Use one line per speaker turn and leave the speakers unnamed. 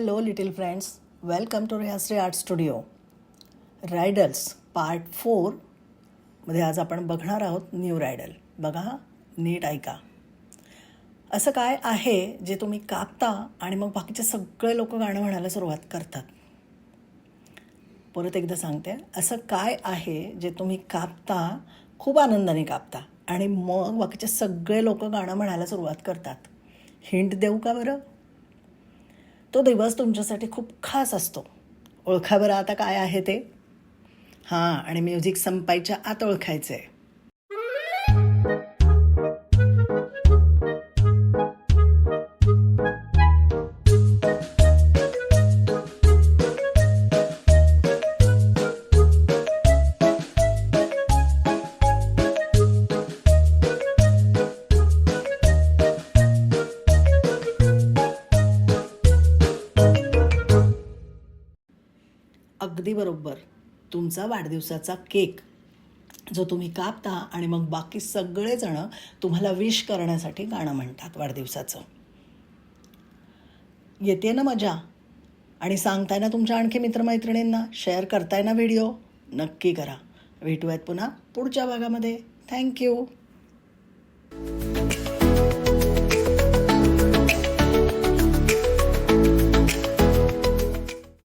Hello little friends, welcome to Rehashri art studio. Riddles part 4 मध्ये आज आपण बघणार आहोत न्यू रायडल. बघा, नीट ऐका. असं काय आहे जे तुम्ही कापता आणि मग बाकीचे सगळे लोक गाणं म्हणायला सुरुवात करतात? परत एकदा सांगते, असं काय आहे जे तुम्ही कापता, खूप आनंदाने कापता आणि मग बाकीचे सगळे लोक गाणं म्हणायला सुरुवात करतात? हिंट देऊ का बरं? तो दिवस तुमच्यासाठी खूप खास असतो. ओळखा बरं आता काय आहे ते? हां, आणि म्युझिक संपायच्या आत ओळखायचं आहे. अगदी बरोबर. तुमचा वाढदिवसाचा केक जो तुम्ही कापता आणि मग बाकी सगळेजणं तुम्हाला विश करण्यासाठी गाणं म्हणतात वाढदिवसाचं. येते ना मजा? आणि सांगताय ना तुमच्या आणखी मित्रमैत्रिणींना? शेअर करताय ना व्हिडिओ? नक्की करा. भेटूयात पुन्हा पुढच्या भागामध्ये. थँक्यू.